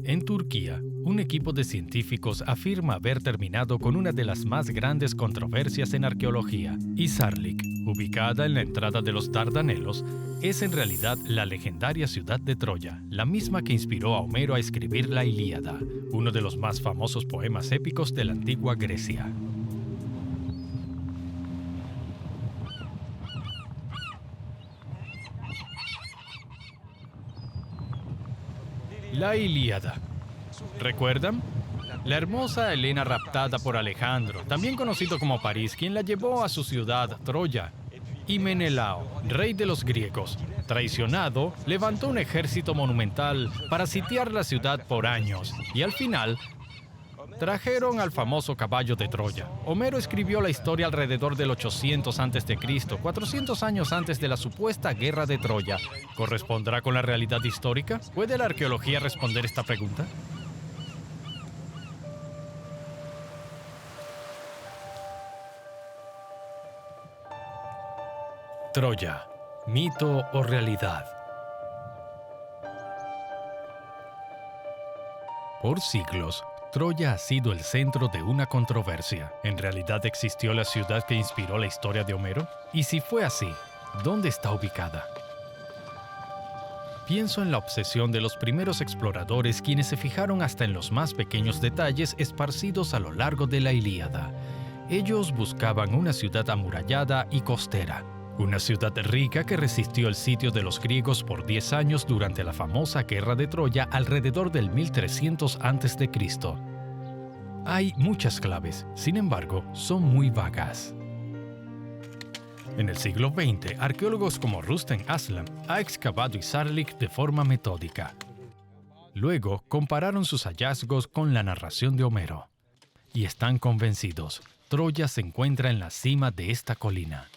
En Turquía, un equipo de científicos afirma haber terminado con una de las más grandes controversias en arqueología. Hisarlik, ubicada en la entrada de los Dardanelos, es en realidad la legendaria ciudad de Troya, la misma que inspiró a Homero a escribir la Ilíada, uno de los más famosos poemas épicos de la antigua Grecia. La Ilíada. ¿Recuerdan? La hermosa Helena raptada por Alejandro, también conocido como París, quien la llevó a su ciudad, Troya. Y Menelao, rey de los griegos, traicionado, levantó un ejército monumental para sitiar la ciudad por años. Y al final, trajeron al famoso caballo de Troya. Homero escribió la historia alrededor del 800 a.C., 400 años antes de la supuesta guerra de Troya. ¿Correspondrá con la realidad histórica? ¿Puede la arqueología responder esta pregunta? Troya, mito o realidad. Por siglos, Troya ha sido el centro de una controversia. ¿En realidad existió la ciudad que inspiró la historia de Homero? Y si fue así, ¿dónde está ubicada? Pienso en la obsesión de los primeros exploradores, quienes se fijaron hasta en los más pequeños detalles esparcidos a lo largo de la Ilíada. Ellos buscaban una ciudad amurallada y costera. Una ciudad rica que resistió el sitio de los griegos por 10 años durante la famosa guerra de Troya alrededor del 1300 a.C. Hay muchas claves, sin embargo, son muy vagas. En el siglo XX, arqueólogos como Rustem Aslan ha excavado Hisarlik de forma metódica. Luego, compararon sus hallazgos con la narración de Homero. Y están convencidos, Troya se encuentra en la cima de esta colina.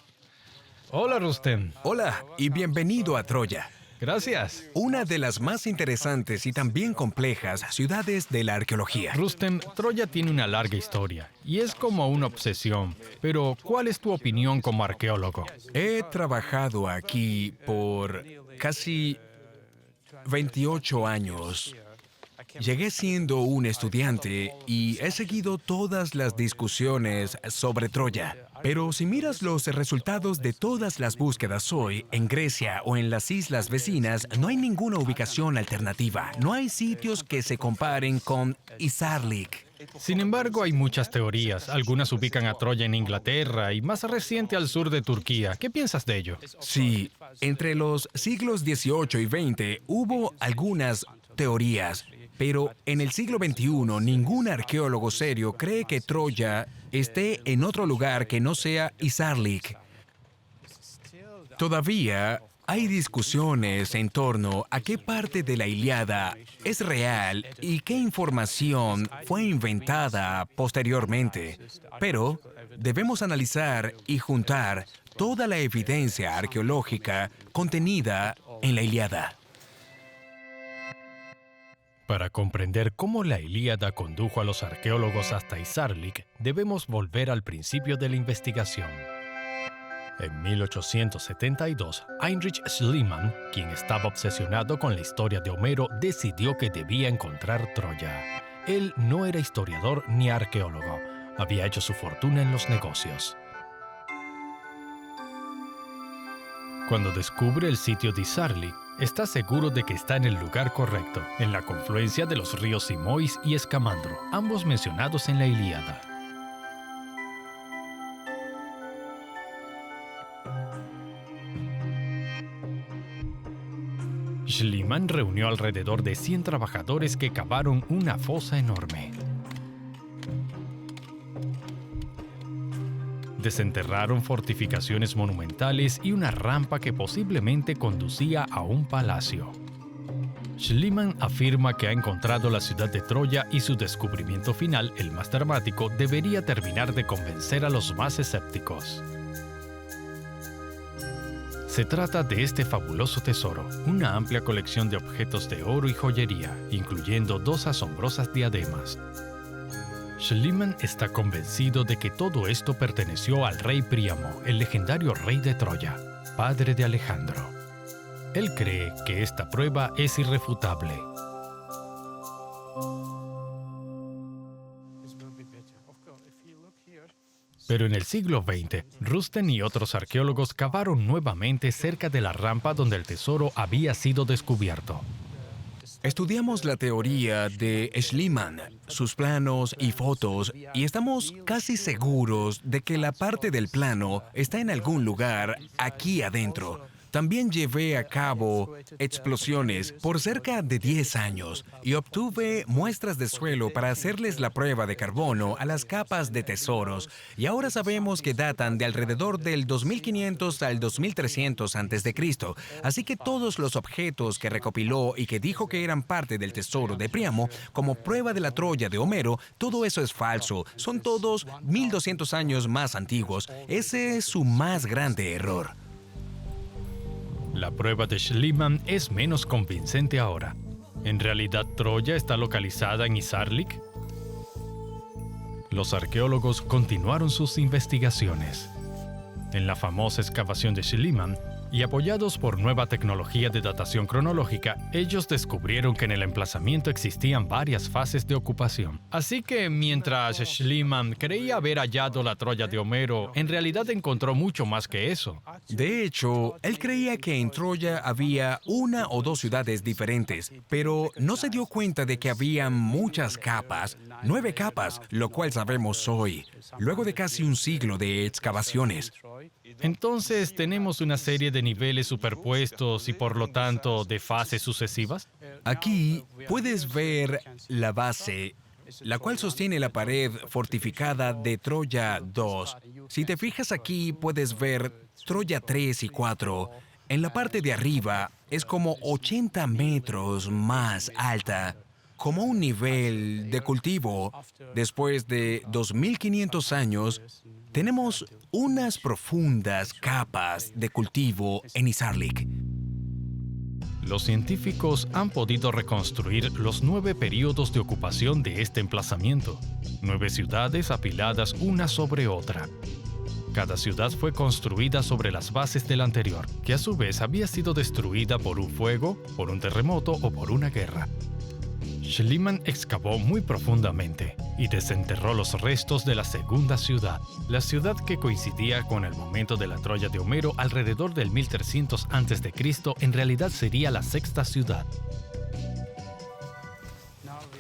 Hola, Rustem. Hola y bienvenido a Troya, Gracias. una de las más interesantes y también complejas ciudades de la arqueología. Rustem, Troya tiene una larga historia y es como una obsesión. Pero, ¿cuál es tu opinión como arqueólogo? He trabajado aquí por casi 28 años. Llegué siendo un estudiante y he seguido todas las discusiones sobre Troya. Pero si miras los resultados de todas las búsquedas hoy, en Grecia o en las islas vecinas, no hay ninguna ubicación alternativa. No hay sitios que se comparen con Hisarlik. Sin embargo, hay muchas teorías. Algunas ubican a Troya en Inglaterra y más reciente al sur de Turquía. ¿Qué piensas de ello? Sí, entre los siglos XVIII y XX hubo algunas teorías, pero en el siglo XXI ningún arqueólogo serio cree que Troya esté en otro lugar que no sea Hisarlik. Todavía hay discusiones en torno a qué parte de la Ilíada es real y qué información fue inventada posteriormente. Pero debemos analizar y juntar toda la evidencia arqueológica contenida en la Ilíada. Para comprender cómo la Ilíada condujo a los arqueólogos hasta Hisarlik, debemos volver al principio de la investigación. En 1872, Heinrich Schliemann, quien estaba obsesionado con la historia de Homero, decidió que debía encontrar Troya. Él no era historiador ni arqueólogo, había hecho su fortuna en los negocios. Cuando descubre el sitio de Hisarlik, está seguro de que está en el lugar correcto, en la confluencia de los ríos Simois y Escamandro, ambos mencionados en la Ilíada. Schliemann reunió alrededor de 100 trabajadores que cavaron una fosa enorme. Desenterraron fortificaciones monumentales y una rampa que posiblemente conducía a un palacio. Schliemann afirma que ha encontrado la ciudad de Troya y su descubrimiento final, el más dramático, debería terminar de convencer a los más escépticos. Se trata de este fabuloso tesoro, una amplia colección de objetos de oro y joyería, incluyendo 2 asombrosas diademas. Schliemann está convencido de que todo esto perteneció al rey Príamo, el legendario rey de Troya, padre de Alejandro. Él cree que esta prueba es irrefutable. Pero en el siglo XX, Rusten y otros arqueólogos cavaron nuevamente cerca de la rampa donde el tesoro había sido descubierto. Estudiamos la teoría de Schliemann, sus planos y fotos, y estamos casi seguros de que la parte del plano está en algún lugar aquí adentro. También llevé a cabo explosiones por cerca de 10 años y obtuve muestras de suelo para hacerles la prueba de carbono a las capas de tesoros, y ahora sabemos que datan de alrededor del 2500 al 2300 a.C. Así que todos los objetos que recopiló y que dijo que eran parte del tesoro de Príamo, como prueba de la Troya de Homero, todo eso es falso. Son todos 1200 años más antiguos. Ese es su más grande error. La prueba de Schliemann es menos convincente ahora. ¿En realidad Troya está localizada en Izarlik? Los arqueólogos continuaron sus investigaciones. En la famosa excavación de Schliemann, y apoyados por nueva tecnología de datación cronológica, ellos descubrieron que en el emplazamiento existían varias fases de ocupación. Así que mientras Schliemann creía haber hallado la Troya de Homero, en realidad encontró mucho más que eso. De hecho, él creía que en Troya había una o dos ciudades diferentes, pero no se dio cuenta de que había muchas capas, 9 capas, lo cual sabemos hoy, luego de casi un siglo de excavaciones. Entonces, ¿tenemos una serie de niveles superpuestos y por lo tanto de fases sucesivas? Aquí puedes ver la base, la cual sostiene la pared fortificada de Troya 2. Si te fijas aquí, puedes ver Troya 3 y 4. En la parte de arriba es como 80 metros más alta, como un nivel de cultivo. Después de 2500 años, tenemos unas profundas capas de cultivo en Izarlik. Los científicos han podido reconstruir los 9 periodos de ocupación de este emplazamiento. 9 ciudades apiladas una sobre otra. Cada ciudad fue construida sobre las bases de la anterior, que a su vez había sido destruida por un fuego, por un terremoto o por una guerra. Schliemann excavó muy profundamente y desenterró los restos de la segunda ciudad, la ciudad que coincidía con el momento de la Troya de Homero alrededor del 1300 a.C. En realidad sería la sexta ciudad.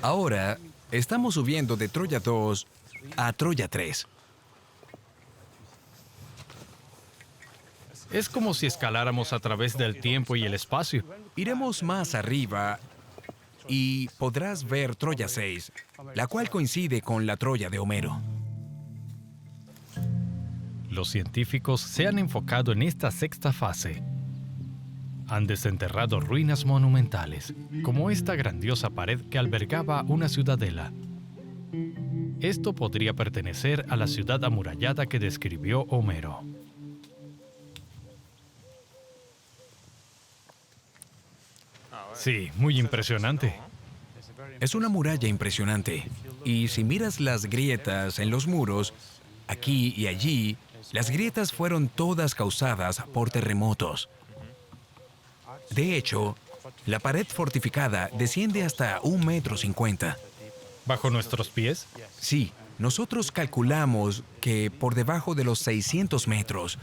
Ahora estamos subiendo de Troya 2 a Troya 3. Es como si escaláramos a través del tiempo y el espacio. Iremos más arriba y podrás ver Troya 6, la cual coincide con la Troya de Homero. Los científicos se han enfocado en esta sexta fase. Han desenterrado ruinas monumentales, como esta grandiosa pared que albergaba una ciudadela. Esto podría pertenecer a la ciudad amurallada que describió Homero. Sí, muy impresionante. Es una muralla impresionante. Y si miras las grietas en los muros, aquí y allí, las grietas fueron todas causadas por terremotos. De hecho, la pared fortificada desciende hasta 1,50 m. ¿Bajo nuestros pies? Sí, nosotros calculamos que por debajo de los 600 metros,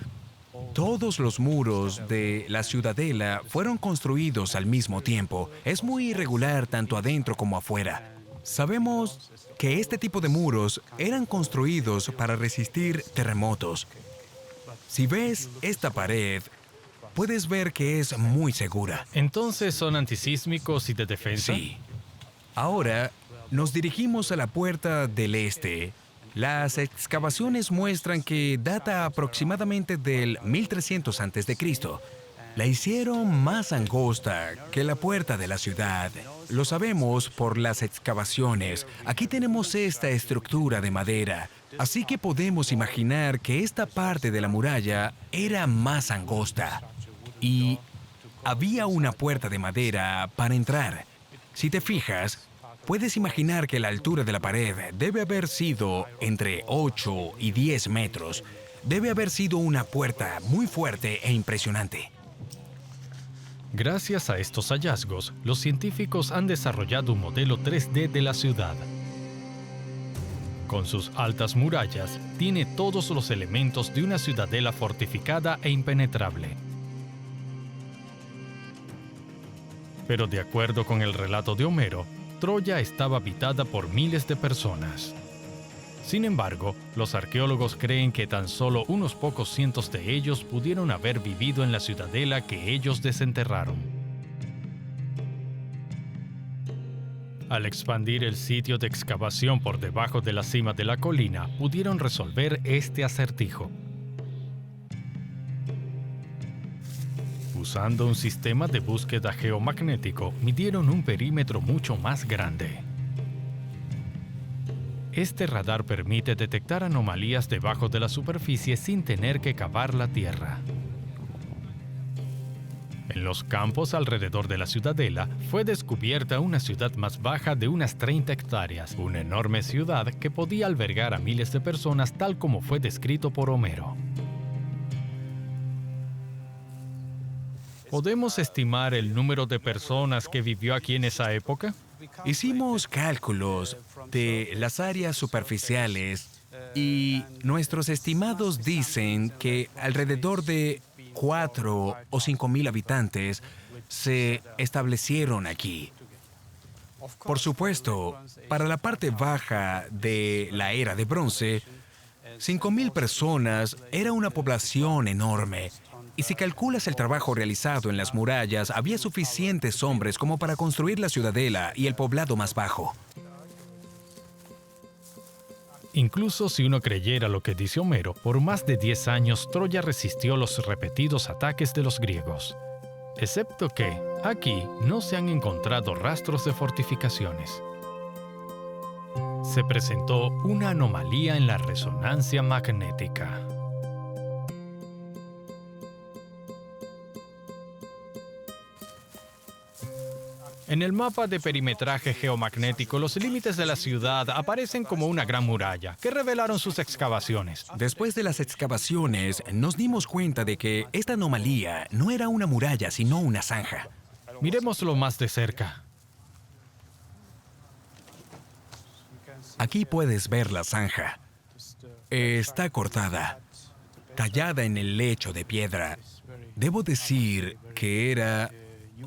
todos los muros de la ciudadela fueron construidos al mismo tiempo. Es muy irregular tanto adentro como afuera. Sabemos que este tipo de muros eran construidos para resistir terremotos. Si ves esta pared, puedes ver que es muy segura. Entonces son antisísmicos y de defensa. Sí. Ahora nos dirigimos a la puerta del este. Las excavaciones muestran que data aproximadamente del 1300 a.C. La hicieron más angosta que la puerta de la ciudad. Lo sabemos por las excavaciones. Aquí tenemos esta estructura de madera, así que podemos imaginar que esta parte de la muralla era más angosta. Y había una puerta de madera para entrar. Si te fijas, puedes imaginar que la altura de la pared debe haber sido entre 8 y 10 metros. Debe haber sido una puerta muy fuerte e impresionante. Gracias a estos hallazgos, los científicos han desarrollado un modelo 3D de la ciudad. Con sus altas murallas, tiene todos los elementos de una ciudadela fortificada e impenetrable. Pero de acuerdo con el relato de Homero, Troya estaba habitada por miles de personas. Sin embargo, los arqueólogos creen que tan solo unos pocos cientos de ellos pudieron haber vivido en la ciudadela que ellos desenterraron. Al expandir el sitio de excavación por debajo de la cima de la colina, pudieron resolver este acertijo. Usando un sistema de búsqueda geomagnético, midieron un perímetro mucho más grande. Este radar permite detectar anomalías debajo de la superficie sin tener que cavar la tierra. En los campos alrededor de la ciudadela fue descubierta una ciudad más baja de unas 30 hectáreas, una enorme ciudad que podía albergar a miles de personas tal como fue descrito por Homero. ¿Podemos estimar el número de personas que vivió aquí en esa época? Hicimos cálculos de las áreas superficiales y nuestros estimados dicen que alrededor de 4 o 5 mil habitantes se establecieron aquí. Por supuesto, para la parte baja de la era de bronce, 5.000 personas era una población enorme. Y si calculas el trabajo realizado en las murallas, había suficientes hombres como para construir la ciudadela y el poblado más bajo. Incluso si uno creyera lo que dice Homero, por más de 10 años Troya resistió los repetidos ataques de los griegos. Excepto que, aquí, no se han encontrado rastros de fortificaciones. Se presentó una anomalía en la resonancia magnética. En el mapa de perimetraje geomagnético, los límites de la ciudad aparecen como una gran muralla, que revelaron sus excavaciones. Después de las excavaciones, nos dimos cuenta de que esta anomalía no era una muralla, sino una zanja. Miremoslo más de cerca. Aquí puedes ver la zanja. Está cortada, tallada en el lecho de piedra. Debo decir que era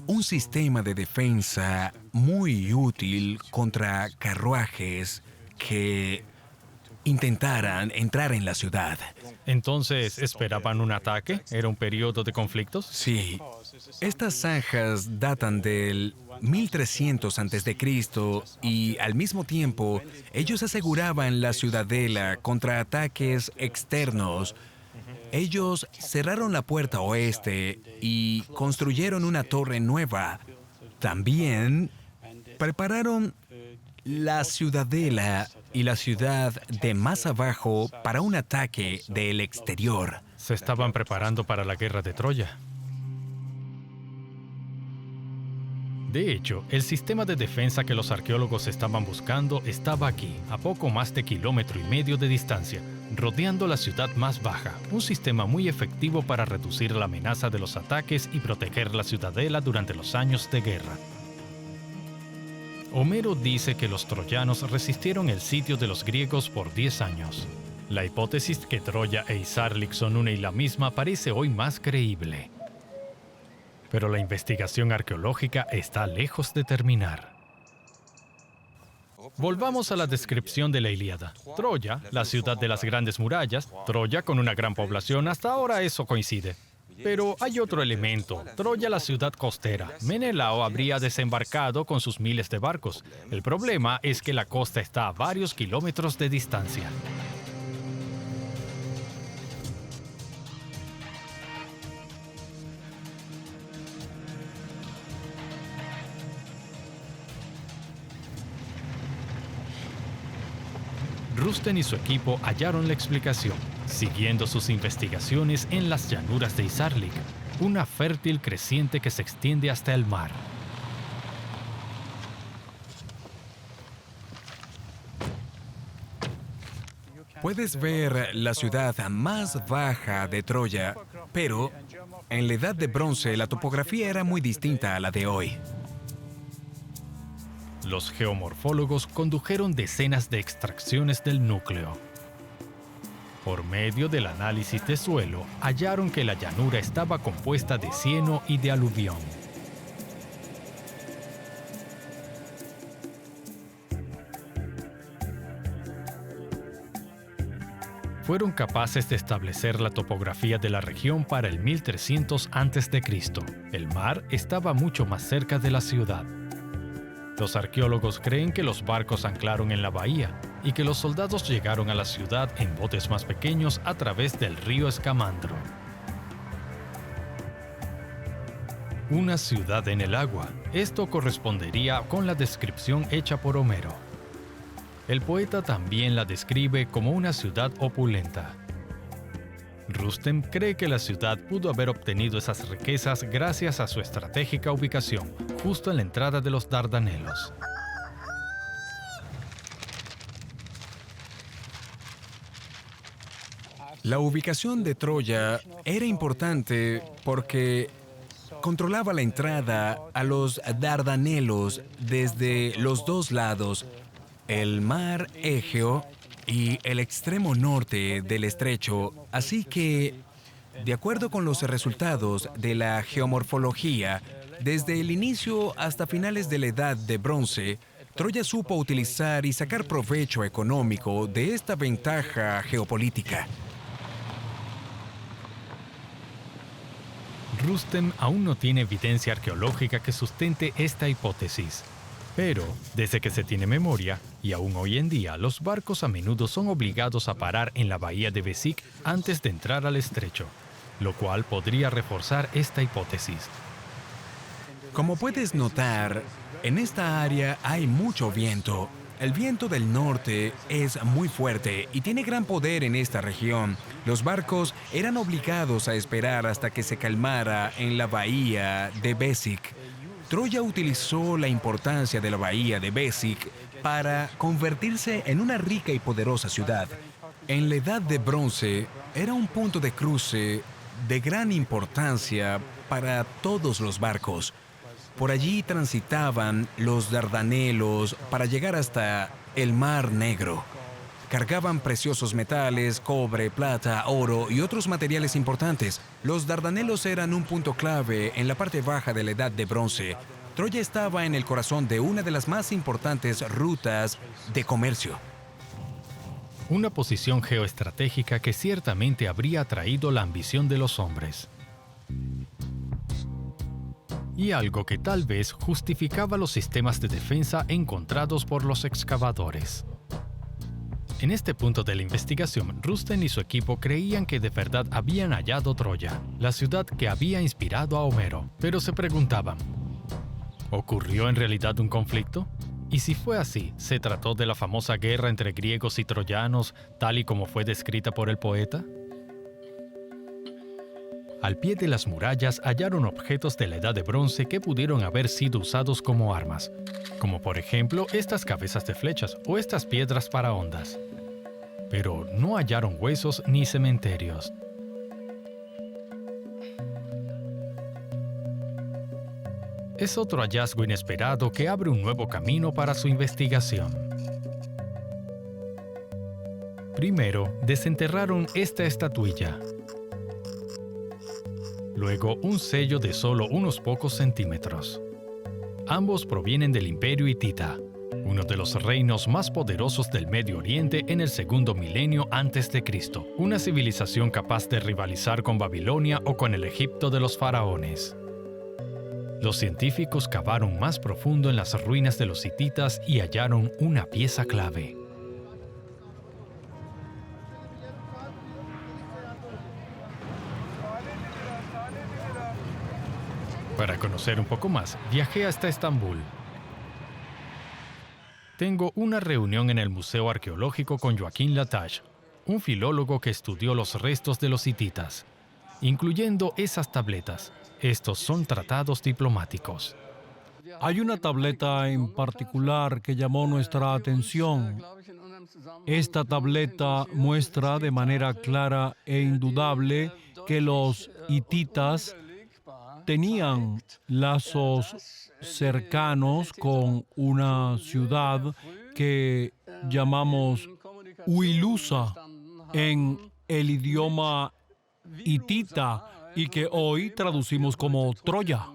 un sistema de defensa muy útil contra carruajes que intentaran entrar en la ciudad. Entonces, ¿esperaban un ataque? ¿Era un periodo de conflictos? Sí. Estas zanjas datan del 1300 a.C. y al mismo tiempo ellos aseguraban la ciudadela contra ataques externos. Ellos cerraron la puerta oeste y construyeron una torre nueva. También prepararon la ciudadela y la ciudad de más abajo para un ataque del exterior. Se estaban preparando para la guerra de Troya. De hecho, el sistema de defensa que los arqueólogos estaban buscando estaba aquí, a poco más de 1,5 kilómetros de distancia, rodeando la ciudad más baja, un sistema muy efectivo para reducir la amenaza de los ataques y proteger la ciudadela durante los años de guerra. Homero dice que los troyanos resistieron el sitio de los griegos por 10 años. La hipótesis que Troya e Izarlik son una y la misma parece hoy más creíble. Pero la investigación arqueológica está lejos de terminar. Volvamos a la descripción de la Ilíada. Troya, la ciudad de las grandes murallas, Troya con una gran población, hasta ahora eso coincide. Pero hay otro elemento, Troya la ciudad costera. Menelao habría desembarcado con sus miles de barcos. El problema es que la costa está a varios kilómetros de distancia. Rusten y su equipo hallaron la explicación, siguiendo sus investigaciones en las llanuras de Izarlik, una fértil creciente que se extiende hasta el mar. Puedes ver la ciudad más baja de Troya, pero en la Edad de Bronce la topografía era muy distinta a la de hoy. Los geomorfólogos condujeron decenas de extracciones del núcleo. Por medio del análisis de suelo, hallaron que la llanura estaba compuesta de cieno y de aluvión. Fueron capaces de establecer la topografía de la región para el 1300 a.C. El mar estaba mucho más cerca de la ciudad. Los arqueólogos creen que los barcos anclaron en la bahía y que los soldados llegaron a la ciudad en botes más pequeños a través del río Escamandro. Una ciudad en el agua. Esto correspondería con la descripción hecha por Homero. El poeta también la describe como una ciudad opulenta. Rustem cree que la ciudad pudo haber obtenido esas riquezas gracias a su estratégica ubicación, justo en la entrada de los Dardanelos. La ubicación de Troya era importante porque controlaba la entrada a los Dardanelos desde los dos lados, el mar Egeo y el extremo norte del estrecho, así que, de acuerdo con los resultados de la geomorfología, desde el inicio hasta finales de la Edad de Bronce, Troya supo utilizar y sacar provecho económico de esta ventaja geopolítica. Rustem aún no tiene evidencia arqueológica que sustente esta hipótesis. Pero, desde que se tiene memoria, y aún hoy en día, los barcos a menudo son obligados a parar en la bahía de Besik antes de entrar al estrecho, lo cual podría reforzar esta hipótesis. Como puedes notar, en esta área hay mucho viento. El viento del norte es muy fuerte y tiene gran poder en esta región. Los barcos eran obligados a esperar hasta que se calmara en la bahía de Besik. Troya utilizó la importancia de la bahía de Besik para convertirse en una rica y poderosa ciudad. En la Edad de Bronce era un punto de cruce de gran importancia para todos los barcos. Por allí transitaban los Dardanelos para llegar hasta el Mar Negro. Cargaban preciosos metales, cobre, plata, oro y otros materiales importantes. Los Dardanelos eran un punto clave en la parte baja de la Edad de Bronce. Troya estaba en el corazón de una de las más importantes rutas de comercio. Una posición geoestratégica que ciertamente habría atraído la ambición de los hombres. Y algo que tal vez justificaba los sistemas de defensa encontrados por los excavadores. En este punto de la investigación, Rustem y su equipo creían que de verdad habían hallado Troya, la ciudad que había inspirado a Homero, pero se preguntaban, ¿ocurrió en realidad un conflicto? Y si fue así, ¿se trató de la famosa guerra entre griegos y troyanos, tal y como fue descrita por el poeta? Al pie de las murallas hallaron objetos de la Edad de Bronce que pudieron haber sido usados como armas, como por ejemplo estas cabezas de flechas o estas piedras para ondas. Pero no hallaron huesos ni cementerios. Es otro hallazgo inesperado que abre un nuevo camino para su investigación. Primero, desenterraron esta estatuilla. Luego, un sello de solo unos pocos centímetros. Ambos provienen del Imperio Hitita, uno de los reinos más poderosos del Medio Oriente en el segundo milenio antes de Cristo, una civilización capaz de rivalizar con Babilonia o con el Egipto de los faraones. Los científicos cavaron más profundo en las ruinas de los hititas y hallaron una pieza clave. Para conocer un poco más, viajé hasta Estambul. Tengo una reunión en el Museo Arqueológico con Joaquín Latache, un filólogo que estudió los restos de los hititas, incluyendo esas tabletas. Estos son tratados diplomáticos. Hay una tableta en particular que llamó nuestra atención. Esta tableta muestra de manera clara e indudable que los hititas tenían lazos cercanos con una ciudad que llamamos Uilusa en el idioma hitita y que hoy traducimos como Troya.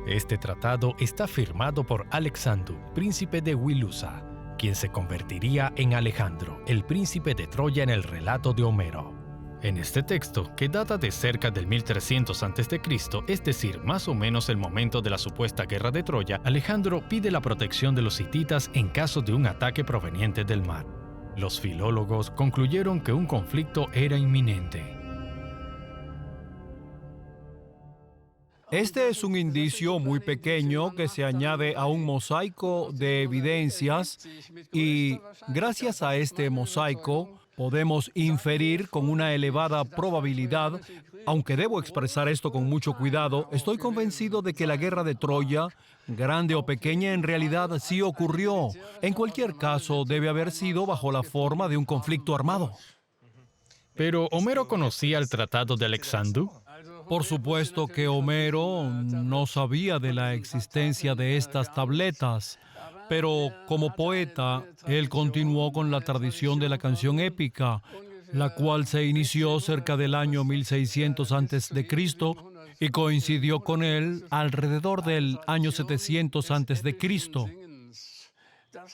Este tratado está firmado por Alexandru, príncipe de Wilusa, quien se convertiría en Alejandro, el príncipe de Troya en el relato de Homero. En este texto, que data de cerca del 1300 a.C., es decir, más o menos el momento de la supuesta guerra de Troya, Alejandro pide la protección de los hititas en caso de un ataque proveniente del mar. Los filólogos concluyeron que un conflicto era inminente. Este es un indicio muy pequeño que se añade a un mosaico de evidencias y gracias a este mosaico podemos inferir con una elevada probabilidad, aunque debo expresar esto con mucho cuidado, estoy convencido de que la guerra de Troya, grande o pequeña, en realidad sí ocurrió. En cualquier caso, debe haber sido bajo la forma de un conflicto armado. Pero ¿Homero conocía el tratado de Alexandru? Por supuesto que Homero no sabía de la existencia de estas tabletas, pero como poeta, él continuó con la tradición de la canción épica, la cual se inició cerca del año 1600 a.C. y coincidió con él alrededor del año 700 a.C.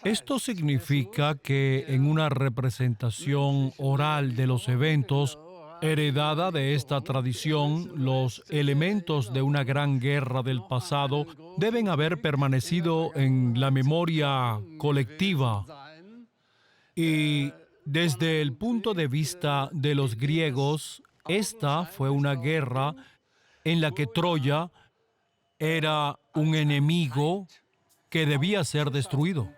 Esto significa que en una representación oral de los eventos, heredada de esta tradición, los elementos de una gran guerra del pasado deben haber permanecido en la memoria colectiva. Y desde el punto de vista de los griegos, esta fue una guerra en la que Troya era un enemigo que debía ser destruido.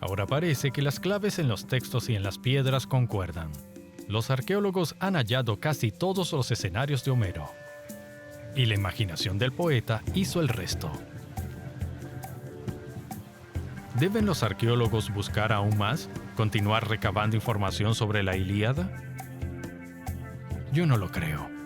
Ahora parece que las claves en los textos y en las piedras concuerdan. Los arqueólogos han hallado casi todos los escenarios de Homero, y la imaginación del poeta hizo el resto. ¿Deben los arqueólogos buscar aún más? ¿Continuar recabando información sobre la Ilíada? Yo no lo creo.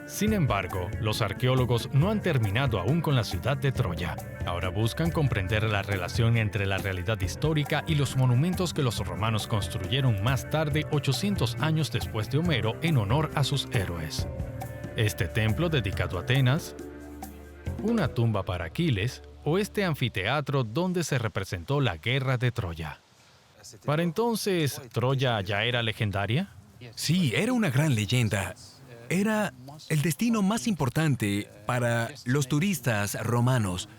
Sin embargo, los arqueólogos no han terminado aún con la ciudad de Troya. Ahora buscan comprender la relación entre la realidad histórica y los monumentos que los romanos construyeron más tarde, 800 años después de Homero, en honor a sus héroes. Este templo dedicado a Atenas, una tumba para Aquiles o este anfiteatro donde se representó la guerra de Troya. Para entonces, ¿Troya ya era legendaria? Sí, era una gran leyenda. Era el destino más importante para los turistas romanos.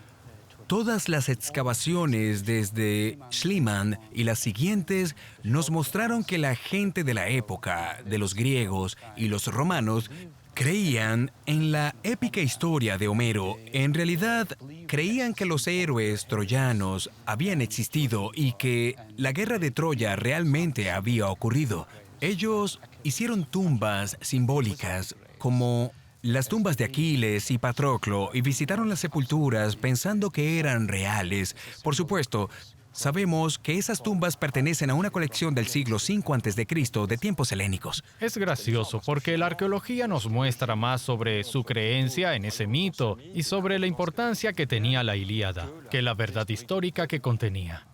Todas las excavaciones desde Schliemann y las siguientes nos mostraron que la gente de la época, de los griegos y los romanos, creían en la épica historia de Homero. En realidad, creían que los héroes troyanos habían existido y que la guerra de Troya realmente había ocurrido. Ellos hicieron tumbas simbólicas como las tumbas de Aquiles y Patroclo y visitaron las sepulturas pensando que eran reales. Por supuesto, sabemos que esas tumbas pertenecen a una colección del siglo V a.C. de tiempos helénicos. Es gracioso porque la arqueología nos muestra más sobre su creencia en ese mito y sobre la importancia que tenía la Ilíada que la verdad histórica que contenía.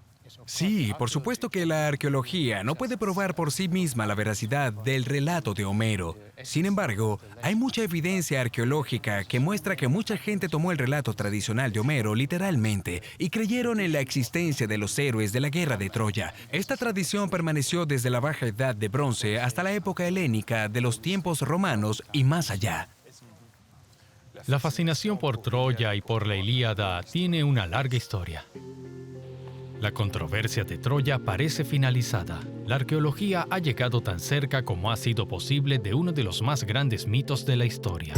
Sí, por supuesto que la arqueología no puede probar por sí misma la veracidad del relato de Homero. Sin embargo, hay mucha evidencia arqueológica que muestra que mucha gente tomó el relato tradicional de Homero literalmente y creyeron en la existencia de los héroes de la guerra de Troya. Esta tradición permaneció desde la Baja Edad de Bronce hasta la época helénica de los tiempos romanos y más allá. La fascinación por Troya y por la Ilíada tiene una larga historia. La controversia de Troya parece finalizada. La arqueología ha llegado tan cerca como ha sido posible de uno de los más grandes mitos de la historia.